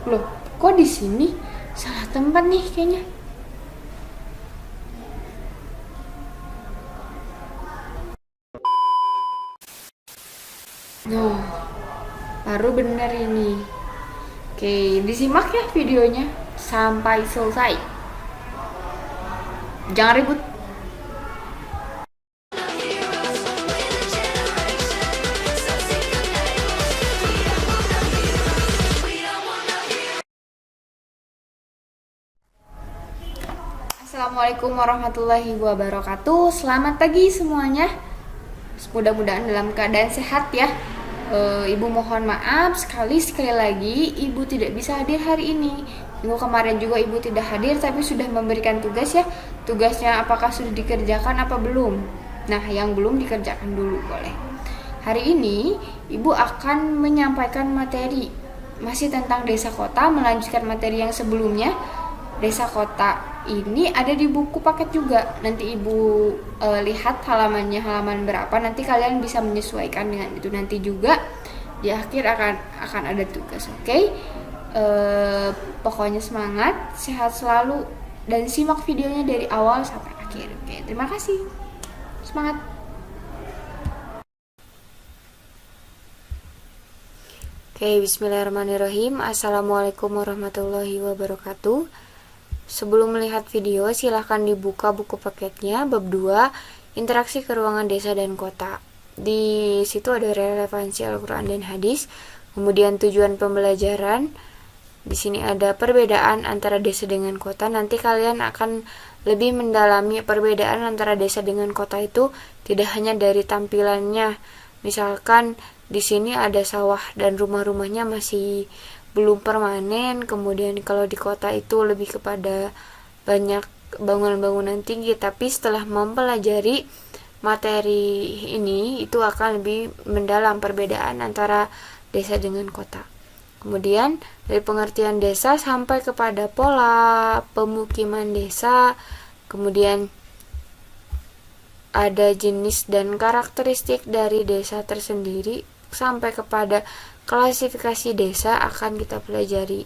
Loh, kok di sini? Salah tempat nih kayaknya. Nah, baru bener ini. Oke, disimak ya videonya sampai selesai. Jangan ribut. Assalamualaikum warahmatullahi wabarakatuh. Selamat pagi semuanya. Mudah-mudahan dalam keadaan sehat ya. Ibu mohon maaf sekali lagi ibu tidak bisa hadir hari ini. Minggu kemarin juga ibu tidak hadir tapi sudah memberikan tugas ya. Tugasnya apakah sudah dikerjakan apa belum? Nah, yang belum dikerjakan dulu boleh. Hari ini ibu akan menyampaikan materi masih tentang desa kota, melanjutkan materi yang sebelumnya. Desa kota ini ada di buku paket juga. Nanti ibu lihat halamannya halaman berapa. Nanti kalian bisa menyesuaikan dengan itu. Nanti juga di akhir akan ada tugas. Oke? Pokoknya semangat, sehat selalu, dan simak videonya dari awal sampai akhir. Oke, terima kasih. Semangat. Oke, bismillahirrahmanirrahim. Assalamualaikum warahmatullahi wabarakatuh. Sebelum melihat video, silahkan dibuka buku paketnya bab 2, interaksi ke ruangan desa dan kota. Di situ ada relevansi Al-Quran dan hadis, kemudian tujuan pembelajaran. Di sini ada perbedaan antara desa dengan kota. Nanti kalian akan lebih mendalami perbedaan antara desa dengan kota itu tidak hanya dari tampilannya. Misalkan di sini ada sawah dan rumah-rumahnya masih belum permanen. Kemudian kalau di kota itu lebih kepada banyak bangunan-bangunan tinggi. Tapi setelah mempelajari materi ini, itu akan lebih mendalam perbedaan antara desa dengan kota. Kemudian dari pengertian desa sampai kepada pola pemukiman desa, kemudian ada jenis dan karakteristik dari desa tersendiri, sampai kepada klasifikasi desa akan kita pelajari.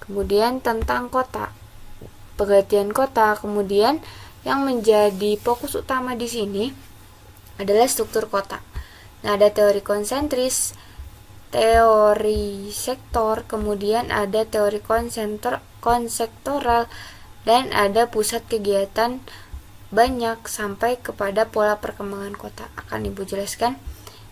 Kemudian tentang kota, pengertian kota. Kemudian yang menjadi fokus utama di sini adalah struktur kota. Nah, ada teori konsentris, teori sektor, kemudian ada teori konsektoral, dan ada pusat kegiatan banyak, sampai kepada pola perkembangan kota. Akan Ibu jelaskan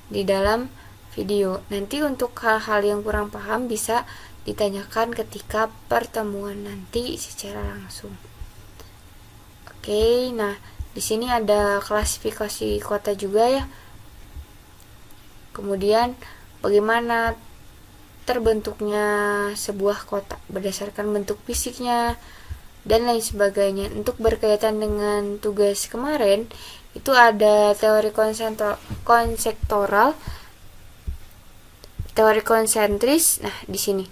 di dalam video. Nanti untuk hal-hal yang kurang paham bisa ditanyakan ketika pertemuan nanti secara langsung. Oke, nah di sini ada klasifikasi kota juga ya. Kemudian bagaimana terbentuknya sebuah kota berdasarkan bentuk fisiknya dan lain sebagainya. Untuk berkaitan dengan tugas kemarin, itu ada teori konsektoral, teori konsentris. Nah, di sini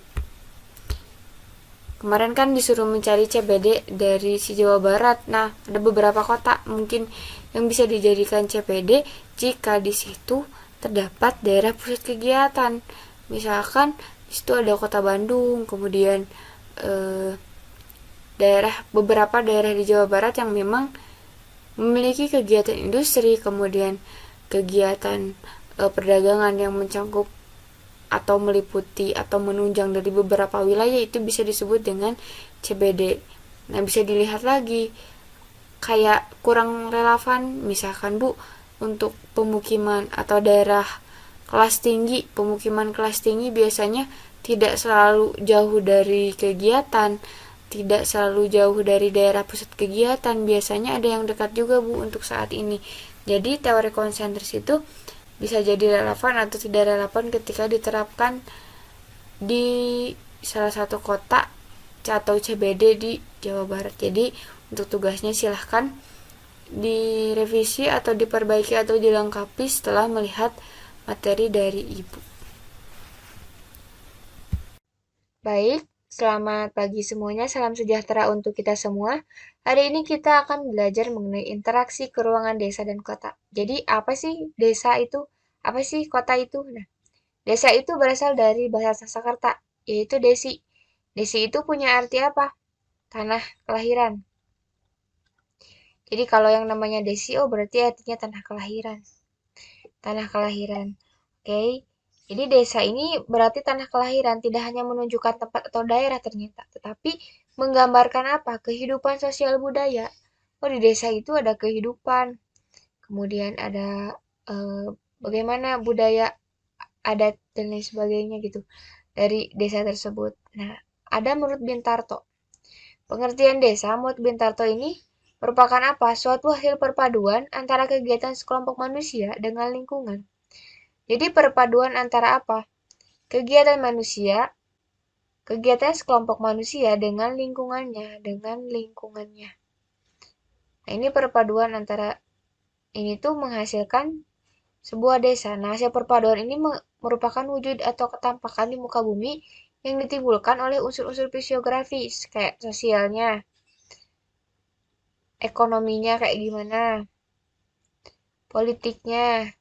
kemarin kan disuruh mencari CPD dari si Jawa Barat. Nah, ada beberapa kota mungkin yang bisa dijadikan CPD jika di situ terdapat daerah pusat kegiatan. Misalkan di situ ada kota Bandung, kemudian beberapa daerah di Jawa Barat yang memang memiliki kegiatan industri, kemudian kegiatan perdagangan yang mencakup atau meliputi atau menunjang dari beberapa wilayah, itu bisa disebut dengan CBD. Nah, bisa dilihat lagi kayak kurang relevan, misalkan Bu, untuk pemukiman atau daerah kelas tinggi. Pemukiman kelas tinggi biasanya tidak selalu jauh dari kegiatan, tidak selalu jauh dari daerah pusat kegiatan, biasanya ada yang dekat juga Bu untuk saat ini. Jadi teori konsentris itu bisa jadi relevan atau tidak relevan ketika diterapkan di salah satu kota atau CBD di Jawa Barat. Jadi untuk tugasnya silahkan direvisi atau diperbaiki atau dilengkapi setelah melihat materi dari Ibu. Baik, selamat pagi semuanya, salam sejahtera untuk kita semua. Hari ini kita akan belajar mengenai interaksi ke ruangan desa dan kota. Jadi, apa sih desa itu? Apa sih kota itu? Nah, desa itu berasal dari bahasa Sanskerta, yaitu desi. Desi itu punya arti apa? Tanah kelahiran. Jadi kalau yang namanya desi, oh berarti artinya tanah kelahiran. Tanah kelahiran. Oke. Jadi desa ini berarti tanah kelahiran, tidak hanya menunjukkan tempat atau daerah ternyata, tetapi menggambarkan apa? Kehidupan sosial budaya. Oh, di desa itu ada kehidupan. Kemudian ada eh, bagaimana budaya adat dan lain sebagainya gitu dari desa tersebut. Nah, ada menurut Bintarto. Pengertian desa menurut Bintarto ini merupakan apa? Suatu hasil perpaduan antara kegiatan sekelompok manusia dengan lingkungan. Jadi perpaduan antara apa? Kegiatan manusia, kegiatan sekelompok manusia dengan lingkungannya. Nah, ini perpaduan antara ini tuh menghasilkan sebuah desa. Nah, hasil perpaduan ini merupakan wujud atau ketampakan di muka bumi yang ditimbulkan oleh unsur-unsur fisiografis, kayak sosialnya, ekonominya kayak gimana, politiknya,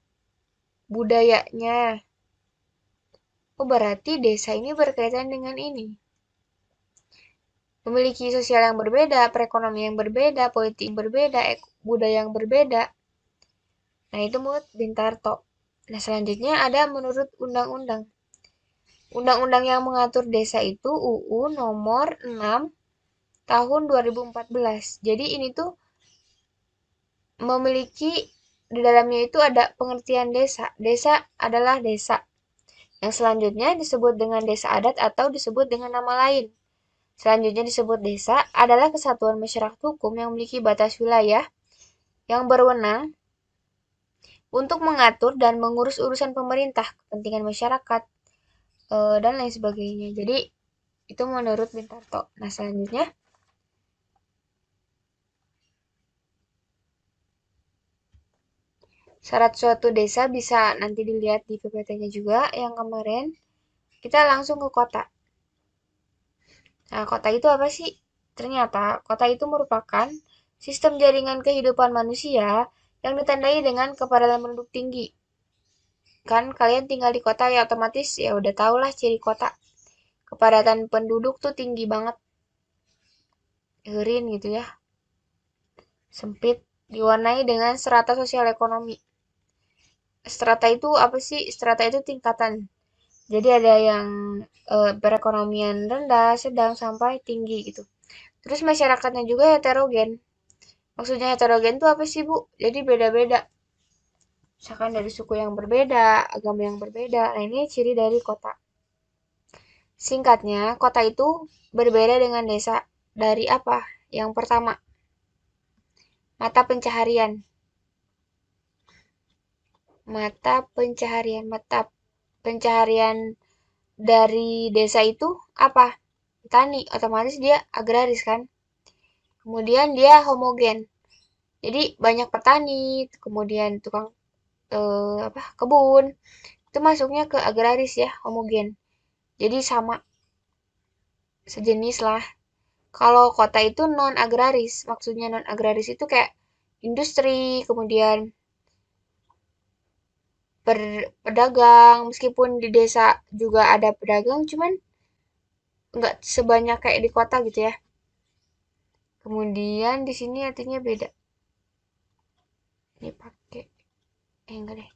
budayanya. Oh, berarti desa ini berkaitan dengan ini. Memiliki sosial yang berbeda, perekonomian yang berbeda, politik yang berbeda, budaya yang berbeda. Nah, itu menurut Bintarto. Nah, selanjutnya ada menurut undang-undang. Undang-undang yang mengatur desa itu UU nomor 6 tahun 2014. Jadi ini tuh memiliki di dalamnya itu ada pengertian desa. Desa adalah desa. Yang selanjutnya disebut dengan desa adat atau disebut dengan nama lain. Selanjutnya disebut desa adalah kesatuan masyarakat hukum yang memiliki batas wilayah yang berwenang untuk mengatur dan mengurus urusan pemerintah, kepentingan masyarakat, dan lain sebagainya. Jadi, itu menurut Bintarto. Nah, selanjutnya, syarat suatu desa bisa nanti dilihat di PPT-nya juga yang kemarin. Kita langsung ke kota. Nah, kota itu apa sih? Ternyata, kota itu merupakan sistem jaringan kehidupan manusia yang ditandai dengan kepadatan penduduk tinggi. Kan kalian tinggal di kota ya otomatis ya udah tau lah ciri kota. Kepadatan penduduk tuh tinggi banget. Gerin gitu ya. Sempit. Diwarnai dengan strata sosial ekonomi. Strata itu apa sih? Strata itu tingkatan. Jadi ada yang perekonomian rendah, sedang, sampai tinggi gitu. Terus masyarakatnya juga heterogen. Maksudnya heterogen tuh apa sih, Bu? Jadi beda-beda. Misalkan dari suku yang berbeda, agama yang berbeda. Nah, ini ciri dari kota. Singkatnya, kota itu berbeda dengan desa. Dari apa? Yang pertama, mata pencaharian. Mata pencaharian dari desa itu apa? Petani, otomatis dia agraris kan. Kemudian dia homogen. Jadi banyak petani, kemudian tukang kebun. Itu masuknya ke agraris ya, homogen. Jadi sama, sejenis lah. Kalau kota itu non agraris, maksudnya non agraris itu kayak industri, kemudian pedagang, meskipun di desa juga ada pedagang, cuman nggak sebanyak kayak di kota gitu ya. Kemudian di sini artinya beda. Ini pakai, enggak deh.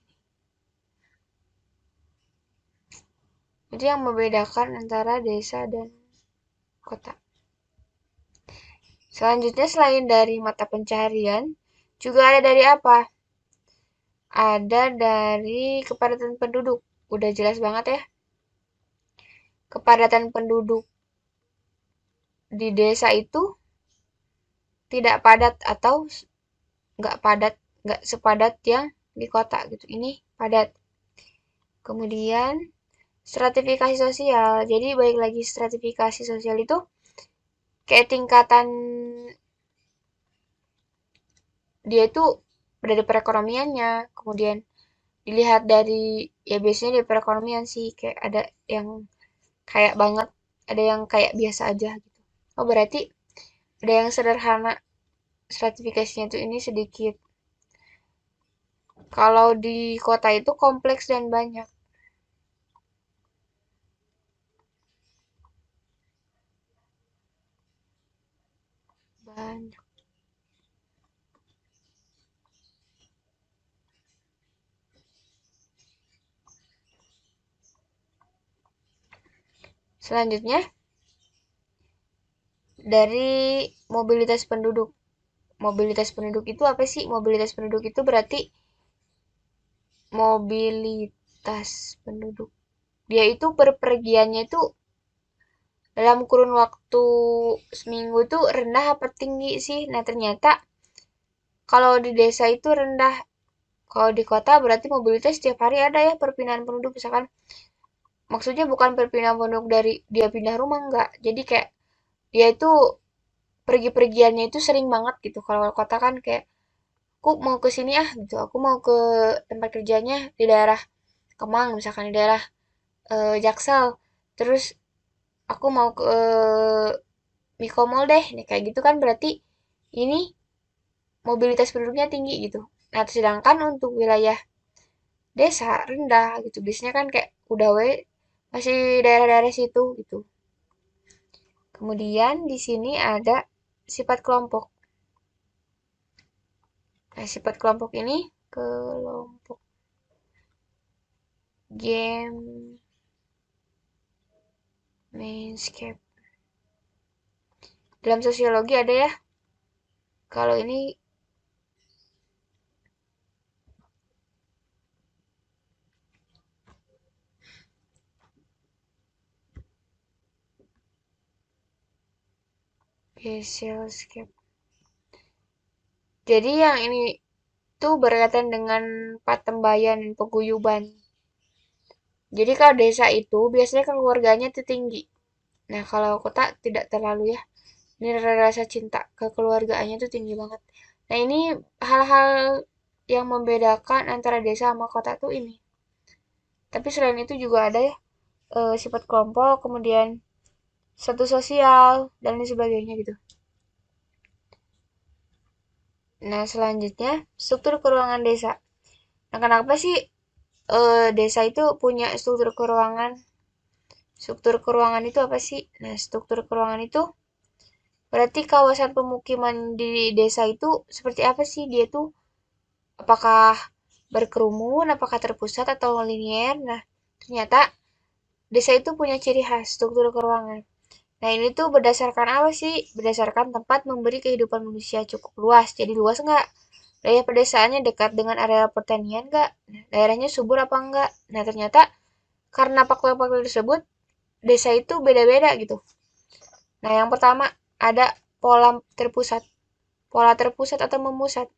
Itu yang membedakan antara desa dan kota. Selanjutnya selain dari mata pencaharian, juga ada dari apa? Ada dari kepadatan penduduk. Udah jelas banget ya. Kepadatan penduduk di desa itu tidak padat atau nggak padat, nggak sepadat yang di kota gitu. Ini padat. Kemudian stratifikasi sosial. Jadi baik lagi stratifikasi sosial itu kayak tingkatan dia itu dari perekonomiannya, kemudian dilihat dari ya biasanya dari perekonomian sih kayak ada yang kayak banget, ada yang kayak biasa aja gitu. Oh berarti ada yang sederhana stratifikasinya tuh ini sedikit. Kalau di kota itu kompleks dan banyak. banyak. Selanjutnya, dari mobilitas penduduk. Mobilitas penduduk itu apa sih? Mobilitas penduduk itu berarti mobilitas penduduk. Dia itu berpergiannya itu dalam kurun waktu seminggu itu rendah apa tinggi sih? Nah, ternyata kalau di desa itu rendah. Kalau di kota berarti mobilitas setiap hari ada ya perpindahan penduduk. Misalkan maksudnya bukan perpindahan penduduk dari dia pindah rumah, enggak. Jadi kayak dia itu pergi-pergiannya itu sering banget gitu. Kalau kota kan kayak aku mau ke sini ah gitu. Aku mau ke tempat kerjanya di daerah Kemang misalkan di daerah Jaksel. Terus aku mau ke Mikomol deh. Nih kayak gitu kan berarti ini mobilitas penduduknya tinggi gitu. Nah, sedangkan untuk wilayah desa rendah gitu. Biasanya kan kayak udah masih daerah-daerah situ gitu. Kemudian di sini ada sifat kelompok. Nah, sifat kelompok ini kelompok game landscape. Dalam sosiologi ada ya. Kalau ini Gesellscape. Jadi yang ini tuh berkaitan dengan patembayan dan paguyuban. Jadi kalau desa itu biasanya keluarganya itu tinggi. Nah, kalau kota tidak terlalu ya. Ini rasa cinta kekeluargaannya itu tinggi banget. Nah, ini hal-hal yang membedakan antara desa sama kota tuh ini. Tapi selain itu juga ada ya sifat kelompok, kemudian status sosial, dan lain sebagainya gitu. Nah, selanjutnya struktur keuangan desa. Nah, kenapa sih desa itu punya struktur keuangan? Struktur keuangan itu apa sih? Nah, struktur keuangan itu berarti kawasan pemukiman di desa itu seperti apa sih? Dia tuh apakah berkerumun, apakah terpusat atau linier? Nah, ternyata desa itu punya ciri khas struktur keuangan. Nah, ini tuh berdasarkan apa sih? Berdasarkan tempat memberi kehidupan manusia cukup luas. Jadi luas nggak? Wilayah pedesaannya dekat dengan area pertanian nggak? Nah, daerahnya subur apa enggak? Nah, ternyata karena faktor-faktor tersebut, desa itu beda-beda gitu. Nah, yang pertama ada pola terpusat. Pola terpusat atau memusat.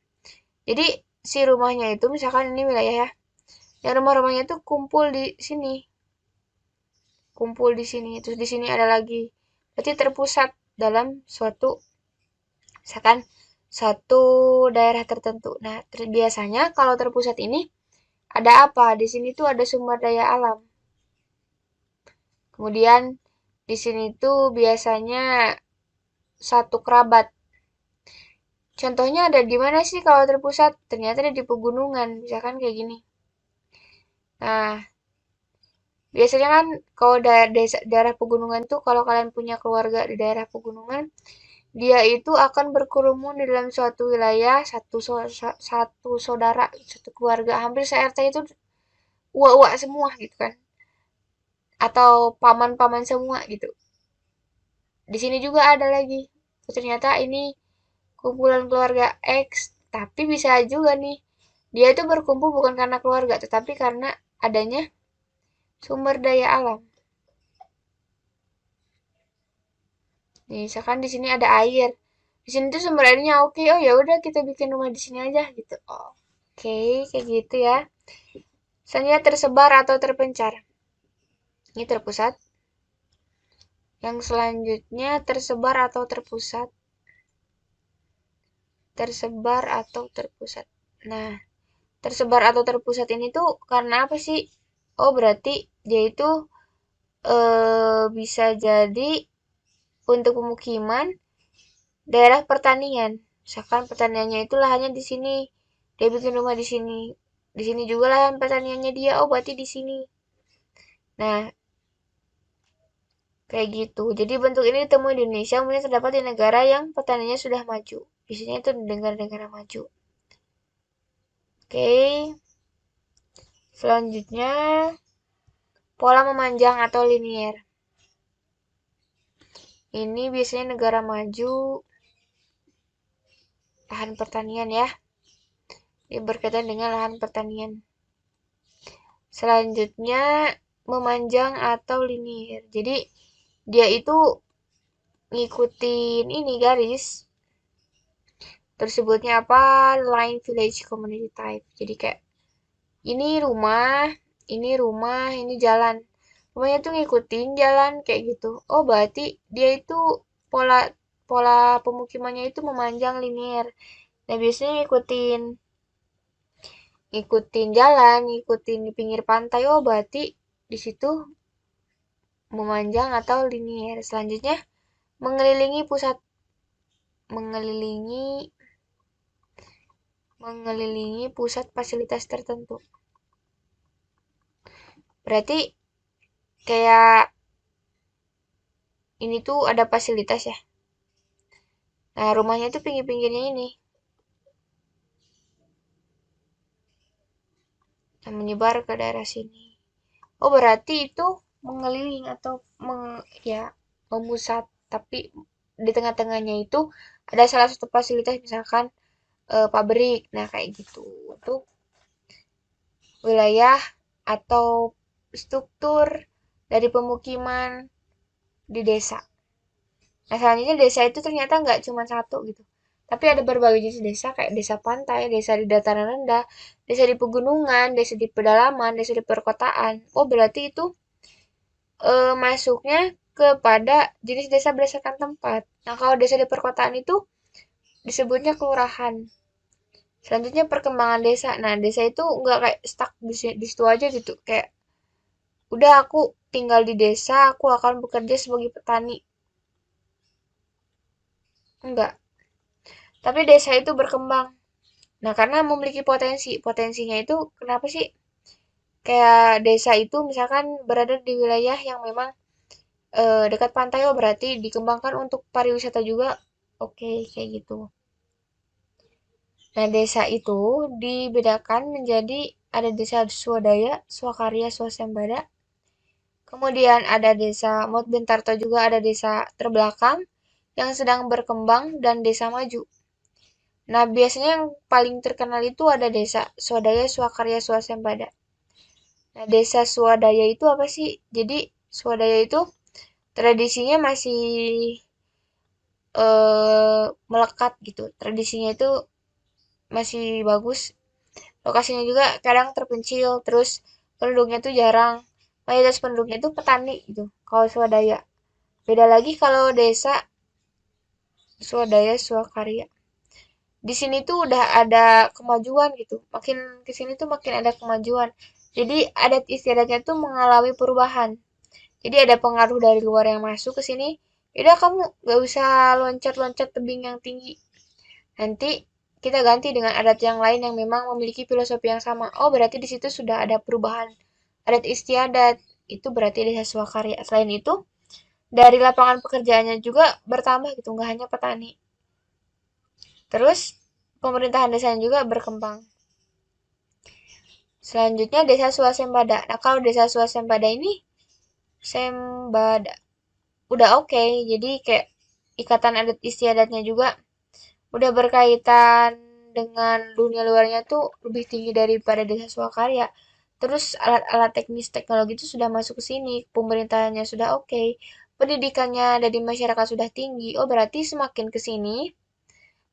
Jadi, si rumahnya itu misalkan ini wilayah ya. Yang rumah-rumahnya itu kumpul di sini. Kumpul di sini. Terus di sini ada lagi. Berarti terpusat dalam suatu misalkan satu daerah tertentu. Nah, biasanya kalau terpusat ini ada apa? Di sini tuh ada sumber daya alam. Kemudian di sini tuh biasanya satu kerabat. Contohnya ada di mana sih kalau terpusat? Ternyata ada di pegunungan, misalkan kayak gini. Nah, biasanya kan kalau daerah pegunungan tuh kalau kalian punya keluarga di daerah pegunungan, dia itu akan berkerumun di dalam suatu wilayah, satu saudara, satu keluarga, hampir se-RT itu uak-uak semua gitu kan. Atau paman-paman semua gitu. Di sini juga ada lagi. Ternyata ini kumpulan keluarga X, tapi bisa juga nih. Dia itu berkumpul bukan karena keluarga, tetapi karena adanya sumber daya alam. Nih, misalkan di sini ada air. Di sini tuh sumber airnya oke. Oh ya udah kita bikin rumah di sini aja gitu. Oke, kayak gitu ya. Selanjutnya tersebar atau terpencar. Ini terpusat. Yang selanjutnya tersebar atau terpusat. Tersebar atau terpusat. Nah, tersebar atau terpusat ini tuh karena apa sih? Oh, berarti dia itu bisa jadi untuk pemukiman daerah pertanian. Misalkan pertaniannya itu lahannya di sini, dia bikin rumah di sini. Di sini juga lahan pertaniannya dia, oh berarti di sini. Nah, Kayak gitu. Jadi bentuk ini ditemui di Indonesia, kemudian terdapat di negara yang petaninya sudah maju. Biasanya itu di negara-negara maju. Oke, selanjutnya pola memanjang atau linier. Ini biasanya negara maju, lahan pertanian ya. Ini berkaitan dengan lahan pertanian. Selanjutnya memanjang atau linier. Jadi dia itu ngikutin ini garis. Tersebutnya apa? Line village community type. Jadi kayak ini rumah, ini jalan. Rumahnya tuh ngikutin jalan kayak gitu. Oh, berarti dia itu pola pola pemukimannya itu memanjang linier. Nah, biasanya ngikutin ngikutin jalan, ngikutin di pinggir pantai. Oh, berarti di situ memanjang atau linier. Selanjutnya mengelilingi pusat mengelilingi mengelilingi pusat fasilitas tertentu. Berarti kayak ini tuh ada fasilitas ya. Nah, rumahnya tuh pinggir-pinggirnya ini. Yang menyebar ke daerah sini. Oh, berarti itu mengeliling atau ya memusat, tapi di tengah-tengahnya itu ada salah satu fasilitas misalkan pabrik. Nah, kayak gitu. Itu wilayah atau struktur dari pemukiman di desa. Nah, selanjutnya desa itu ternyata nggak cuma satu gitu. Tapi ada berbagai jenis desa kayak desa pantai, desa di dataran rendah, desa di pegunungan, desa di pedalaman, desa di perkotaan. Oh, berarti itu masuknya kepada jenis desa berdasarkan tempat. Nah, kalau desa di perkotaan itu disebutnya kelurahan. Selanjutnya perkembangan desa. Nah, desa itu nggak kayak stuck di situ aja gitu. Kayak udah aku tinggal di desa, aku akan bekerja sebagai petani. Enggak. Tapi desa itu berkembang. Nah, karena memiliki potensi. Potensinya itu kenapa sih? Kayak desa itu misalkan berada di wilayah yang memang dekat pantai, oh berarti dikembangkan untuk pariwisata juga. Oke, kayak gitu. Nah, desa itu dibedakan menjadi ada desa swadaya, swakarya, swasembada. Kemudian ada desa Moutbintarto juga ada desa terbelakang yang sedang berkembang dan desa maju. Nah, biasanya yang paling terkenal itu ada desa swadaya, swakarya, swasembada. Nah, desa swadaya itu apa sih? Jadi, swadaya itu tradisinya masih melekat gitu. Tradisinya itu masih bagus. Lokasinya juga kadang terpencil, terus penduduknya tuh jarang. Mayoritas penduduknya itu petani gitu. Kalau swadaya. Beda lagi kalau desa swadaya swakarya. Di sini tuh udah ada kemajuan gitu. Makin ke sini tuh makin ada kemajuan. Jadi adat istiadatnya tuh mengalami perubahan. Jadi ada pengaruh dari luar yang masuk ke sini. Yaudah kamu gak usah loncat-loncat tebing yang tinggi. Nanti kita ganti dengan adat yang lain yang memang memiliki filosofi yang sama. Oh, berarti di situ sudah ada perubahan adat istiadat. Itu berarti desa swakarya. Selain itu, dari lapangan pekerjaannya juga bertambah gitu, nggak hanya petani. Terus, pemerintahan desanya juga berkembang. Selanjutnya, desa swasembada. Nah, kalau desa swasembada ini, sembada udah oke. Jadi kayak ikatan adat istiadatnya juga udah berkaitan dengan dunia luarnya tuh lebih tinggi daripada desa swakarya. Terus alat-alat teknis teknologi itu sudah masuk ke sini, pemerintahannya sudah oke, pendidikannya dari masyarakat sudah tinggi. Oh, berarti semakin ke sini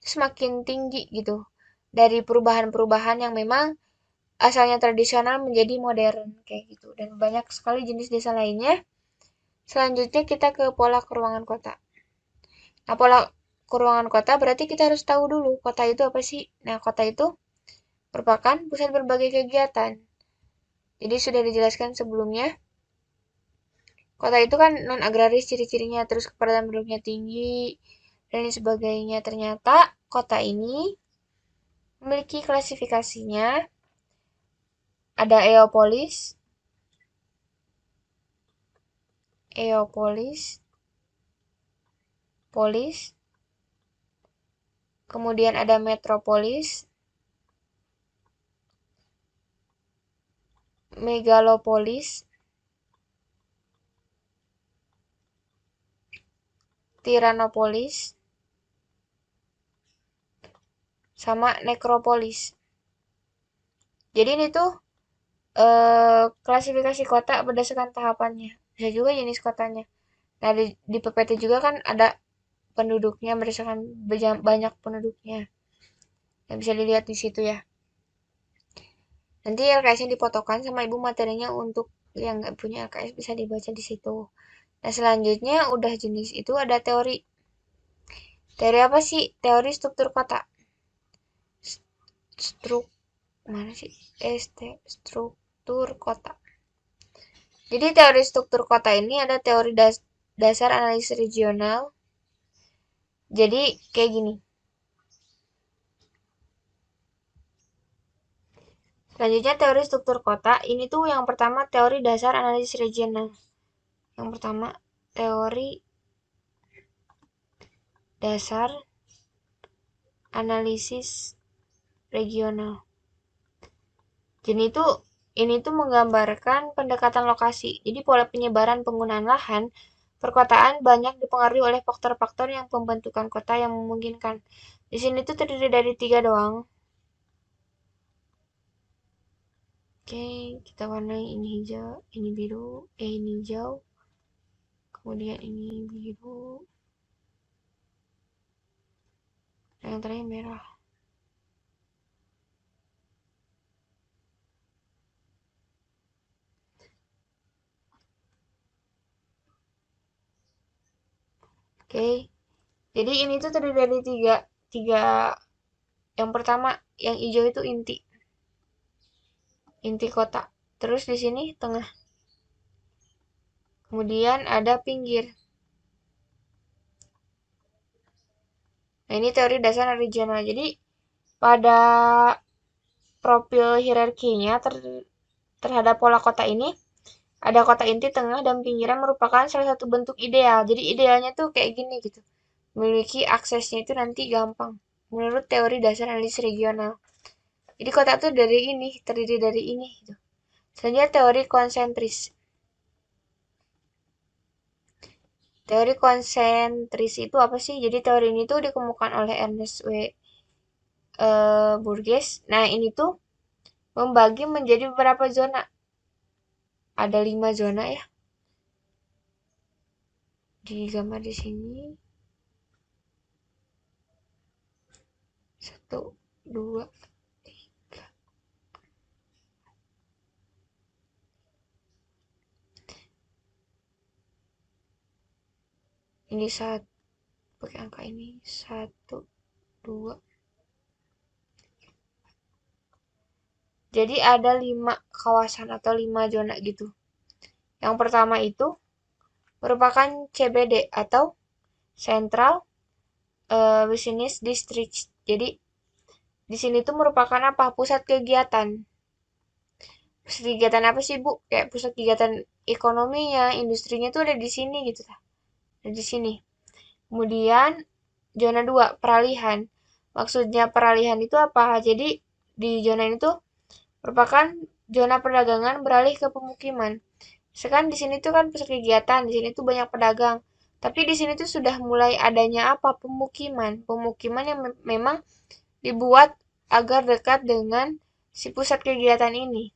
semakin tinggi gitu. Dari perubahan-perubahan yang memang asalnya tradisional menjadi modern kayak gitu. Dan banyak sekali jenis desa lainnya. Selanjutnya kita ke pola keruangan kota. Nah, pola keruangan kota berarti kita harus tahu dulu kota itu apa sih. Nah, kota itu merupakan pusat berbagai kegiatan. Jadi sudah dijelaskan sebelumnya, kota itu kan non-agraris ciri-cirinya, terus kepadatan penduduknya tinggi, dan lain sebagainya. Ternyata kota ini memiliki klasifikasinya, ada Eopolis, Eopolis, polis, kemudian ada metropolis, megalopolis, tiranopolis, sama nekropolis. Jadi ini tuh klasifikasi kota berdasarkan tahapannya. Bisa juga jenis kotanya. Nah, di PPT juga kan ada penduduknya berdasarkan banyak penduduknya. Yang bisa dilihat di situ ya. Nanti LKS-nya dipotokan sama ibu materinya untuk yang nggak punya LKS bisa dibaca di situ. Nah, selanjutnya udah jenis itu ada teori. Teori apa sih? Teori struktur kota. Struk mana sih? Struktur kota. Jadi teori struktur kota ini ada teori dasar analisis regional. Jadi kayak gini. Selanjutnya teori struktur kota. Ini tuh yang pertama teori dasar analisis regional. Yang pertama teori dasar analisis regional. Jadi ini tuh menggambarkan pendekatan lokasi. Jadi pola penyebaran penggunaan lahan perkotaan banyak dipengaruhi oleh faktor-faktor yang pembentukan kota yang memungkinkan. Di sini tuh terdiri dari 3 doang. Oke, kita warnai ini hijau, ini biru, ini hijau. Kemudian ini biru. Dan yang terakhir merah. Oke. Jadi ini tuh terdiri dari tiga. Yang pertama, yang hijau itu inti kota. Terus di sini tengah. Kemudian ada pinggir. Nah, ini teori dasar regional. Jadi, pada profil hierarkinya terhadap pola kota ini, ada kota inti, tengah, dan pinggiran merupakan salah satu bentuk ideal. Jadi, idealnya tuh kayak gini gitu. Memiliki aksesnya itu nanti gampang. Menurut teori dasar analisis regional. Jadi, kota tuh terdiri dari ini. Gitu. Selanjutnya, teori konsentris. Teori konsentris itu apa sih? Jadi, teori ini tuh dikemukakan oleh Ernest Burgess. Nah, ini tuh membagi menjadi beberapa zona. Ada 5 zona ya. Di gambar di sini. 1, 2, 3. Ini pakai angka ini 1, 2. Jadi ada 5 kawasan atau 5 zona gitu. Yang pertama itu merupakan CBD atau Central Business District. Jadi di sini tuh merupakan apa? Pusat kegiatan. Pusat kegiatan apa sih, Bu? Kayak pusat kegiatan ekonominya, industrinya tuh ada di sini gitu. Ada di sini. Kemudian zona 2 peralihan. Maksudnya peralihan itu apa? Jadi di zona ini tuh merupakan zona perdagangan beralih ke pemukiman. Sekarang di sini tuh kan pusat kegiatan, di sini tuh banyak pedagang. Tapi di sini tuh sudah mulai adanya apa? Pemukiman. Pemukiman yang memang dibuat agar dekat dengan si pusat kegiatan ini.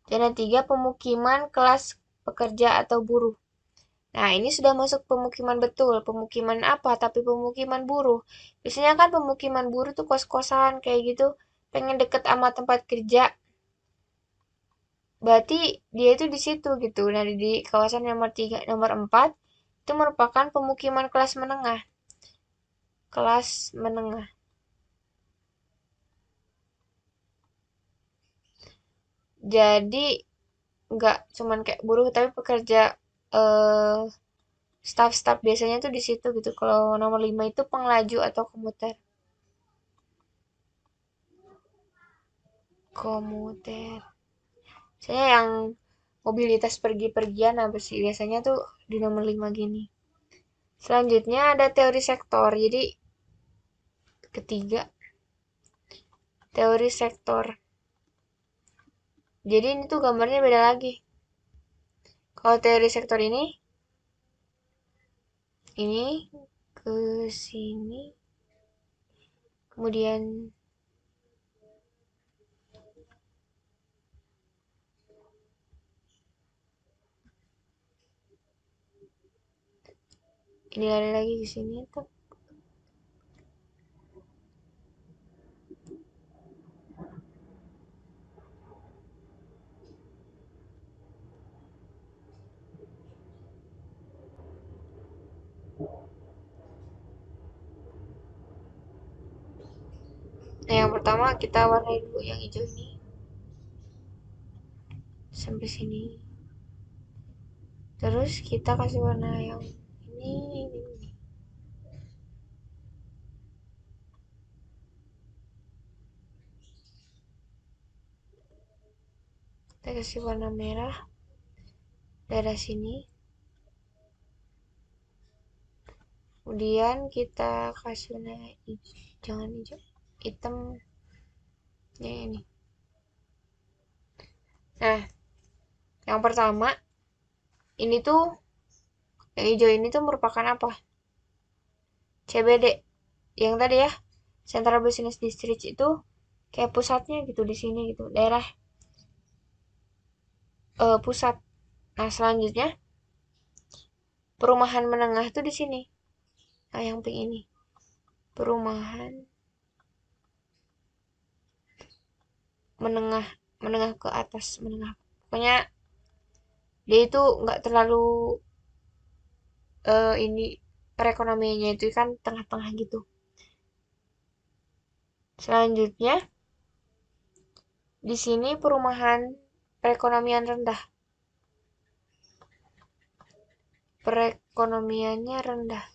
Zona 3 pemukiman kelas pekerja atau buruh. Nah, ini sudah masuk pemukiman betul. Pemukiman apa? Tapi pemukiman buruh. Biasanya kan pemukiman buruh tuh kos-kosan kayak gitu. Pengen deket sama tempat kerja. Berarti dia itu di situ gitu. Nah, di kawasan nomor 4 itu merupakan pemukiman kelas menengah. Kelas menengah. Jadi nggak cuman kayak buruh tapi pekerja eh staff-staff biasanya tuh di situ gitu. Kalau nomor 5 itu penglaju atau komuter. Komuter. Misalnya yang mobilitas pergi-pergian apa sih biasanya tuh di nomor 5 gini. Selanjutnya ada teori sektor. Jadi ketiga, teori sektor. Jadi ini tuh gambarnya beda lagi. Kalau teori sektor ini ke sini, kemudian ini ada lagi ke sini tuh. Nah, yang pertama kita warnai dulu yang hijau ini sampai sini. Terus kita kasih warna yang ini. Kita kasih warna merah daerah sini. Kemudian kita kasih warna hijau, jangan hijau, hitam ya ini. Nah, yang pertama ini tuh yang hijau ini tuh merupakan apa? CBD. Yang tadi ya, Central Business District itu kayak pusatnya gitu di sini gitu, daerah pusat. Nah, selanjutnya perumahan menengah tuh di sini. Nah, yang pink ini. Perumahan menengah, menengah ke atas, menengah. Pokoknya dia itu nggak terlalu ini perekonomiannya itu kan tengah-tengah gitu. Selanjutnya di sini perumahan perekonomian rendah. Perekonomiannya rendah.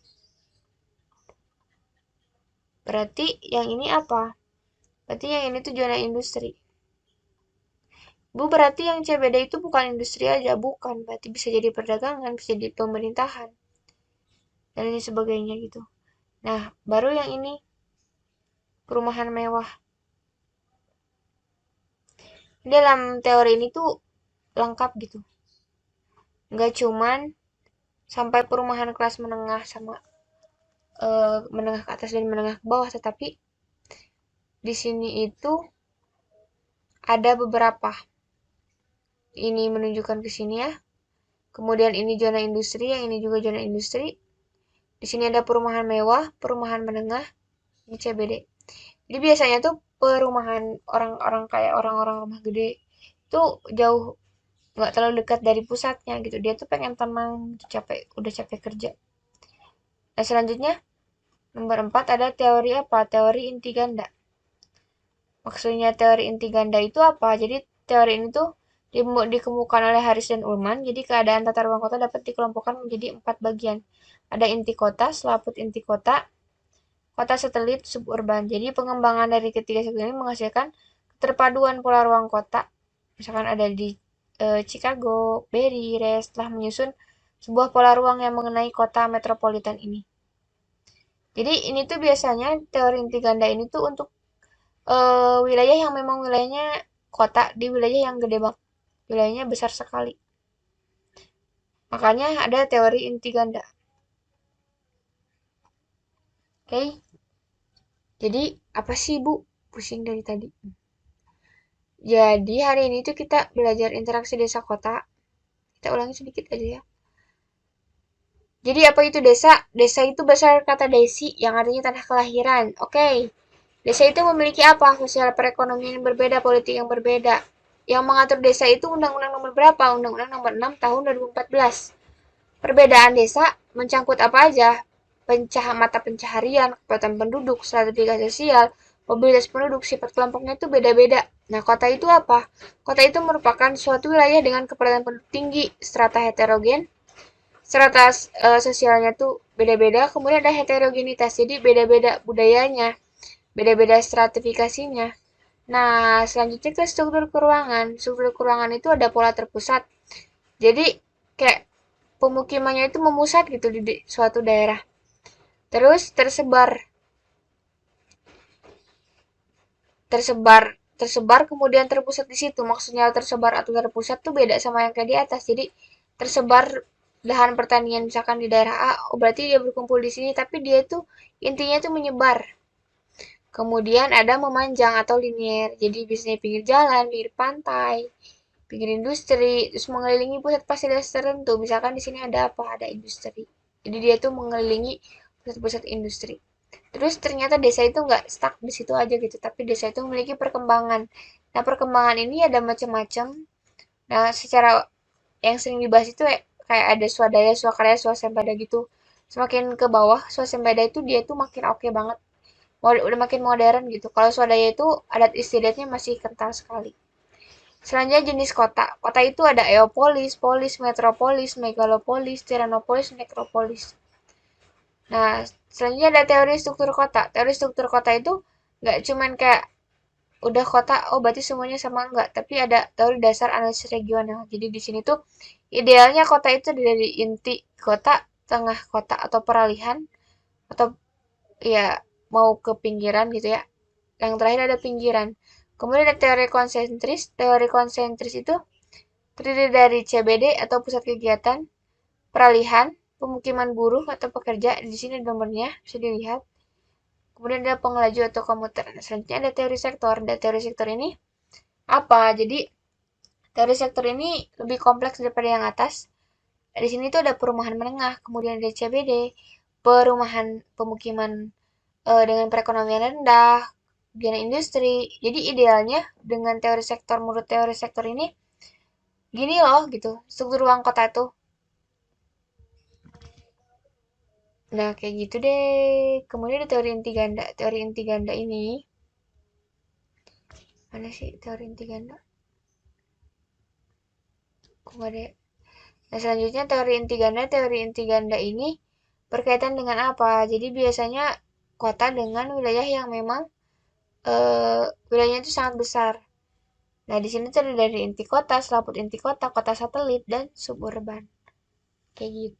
Berarti yang ini apa? Berarti yang ini tuh zona industri. Bu, berarti yang CBD itu bukan industri aja, bukan. Berarti bisa jadi perdagangan, bisa jadi pemerintahan, dan lain sebagainya gitu. Nah, baru yang ini, perumahan mewah. Dalam teori ini tuh lengkap gitu. Nggak cuman sampai perumahan kelas menengah sama menengah ke atas dan menengah ke bawah, tetapi di sini itu ada beberapa. Ini menunjukkan ke sini ya. Kemudian ini zona industri, yang ini juga zona industri. Di sini ada perumahan mewah, perumahan menengah, ini CBD. Jadi biasanya tuh perumahan orang-orang kayak orang-orang rumah gede itu jauh nggak terlalu dekat dari pusatnya gitu. Dia tuh pengen tenang, capek, udah capek kerja. Nah, selanjutnya nomor 4 ada teori apa? Teori inti ganda. Maksudnya teori inti ganda itu apa? Jadi teori ini tuh dikemukakan oleh Harris dan Ullman. Jadi keadaan tata ruang kota dapat dikelompokkan menjadi 4 bagian. Ada inti kota, selaput inti kota, kota satelit, suburban. Jadi pengembangan dari ketiga sektor ini menghasilkan keterpaduan pola ruang kota. Misalkan ada di Chicago, Berry, Rest telah menyusun sebuah pola ruang yang mengenai kota metropolitan ini. Jadi ini tuh biasanya teori inti ganda ini tuh untuk wilayah yang memang wilayahnya kota di wilayah yang gede banget, wilayahnya besar sekali. Makanya ada teori inti ganda. Oke. Jadi apa sih Bu? Pusing dari tadi. Jadi hari ini tuh kita belajar interaksi desa kota. Kita ulangi sedikit aja ya. Jadi apa itu desa? Desa itu berasal kata desi yang artinya tanah kelahiran. Oke. Desa itu memiliki apa? Sosial perekonomian yang berbeda, politik yang berbeda. Yang mengatur desa itu Undang-Undang nomor berapa? Undang-Undang nomor 6 tahun 2014. Perbedaan desa mencangkut apa aja? Mata pencaharian, kekuatan penduduk, stratifikasi sosial, mobilitas penduduk, sifat kelompoknya itu beda-beda. Nah, kota itu apa? Kota itu merupakan suatu wilayah dengan kepadatan penduduk tinggi, strata heterogen, strata sosialnya tuh beda-beda, kemudian ada heterogenitas, jadi beda-beda budayanya, beda-beda stratifikasinya. Nah, selanjutnya ke struktur keuangan. Struktur keuangan itu ada pola terpusat, Jadi kayak pemukimannya itu memusat gitu di suatu daerah. Terus tersebar tersebar kemudian terpusat di situ. Maksudnya tersebar atau terpusat tuh beda sama yang kayak di atas. Jadi tersebar lahan pertanian misalkan di daerah A, oh berarti dia berkumpul di sini, tapi dia itu intinya itu menyebar. Kemudian ada memanjang atau linier. Jadi biasanya pinggir jalan, pinggir pantai, pinggir industri, terus mengelilingi pusat fasilitas tertentu. Misalkan di sini ada apa? Ada industri. Jadi dia tuh mengelilingi pusat-pusat industri. Terus ternyata desa itu nggak stuck di situ aja gitu, tapi desa itu memiliki perkembangan. Nah, perkembangan ini ada macam-macam. Nah, secara yang sering dibahas itu kayak ada swadaya, swakarya, swasembada gitu. Semakin ke bawah, swasembada itu dia tuh makin oke banget. Udah makin modern gitu. Kalau swadaya itu adat istiadatnya masih kental sekali. Selanjutnya jenis kota. Kota itu ada eopolis, polis, metropolis, megalopolis, tiranopolis, nekropolis. Nah, selanjutnya ada teori struktur kota. Teori struktur kota itu nggak cuman kayak udah kota, oh berarti semuanya sama enggak. Tapi ada teori dasar analisis regional. Jadi di sini tuh idealnya kota itu dari inti kota, tengah kota atau peralihan, atau ya mau ke pinggiran gitu ya. Yang terakhir ada pinggiran. Kemudian ada teori konsentris. Teori konsentris itu terdiri dari CBD atau pusat kegiatan, peralihan, pemukiman buruh atau pekerja. Di sini nomornya bisa dilihat. Kemudian ada pengelaju atau komuter. Nah, selanjutnya ada teori sektor. Ada teori sektor ini apa? Jadi teori sektor ini lebih kompleks daripada yang atas. Di sini tuh ada perumahan menengah, kemudian ada CBD, perumahan pemukiman dengan perekonomian rendah, kemudian industri. Jadi idealnya dengan teori sektor, menurut teori sektor ini, gini loh gitu, struktur ruang kota tuh. Nah, kayak gitu deh. Kemudian ada teori inti ganda. Teori inti ganda ini, mana sih teori inti ganda? Kok nggak ada ya? Nah, selanjutnya teori inti ganda ini berkaitan dengan apa? Jadi biasanya kota dengan wilayah yang memang wilayahnya itu sangat besar. Nah, di sini terdiri dari inti kota, selaput inti kota, kota satelit, dan suburban. Kayak gitu.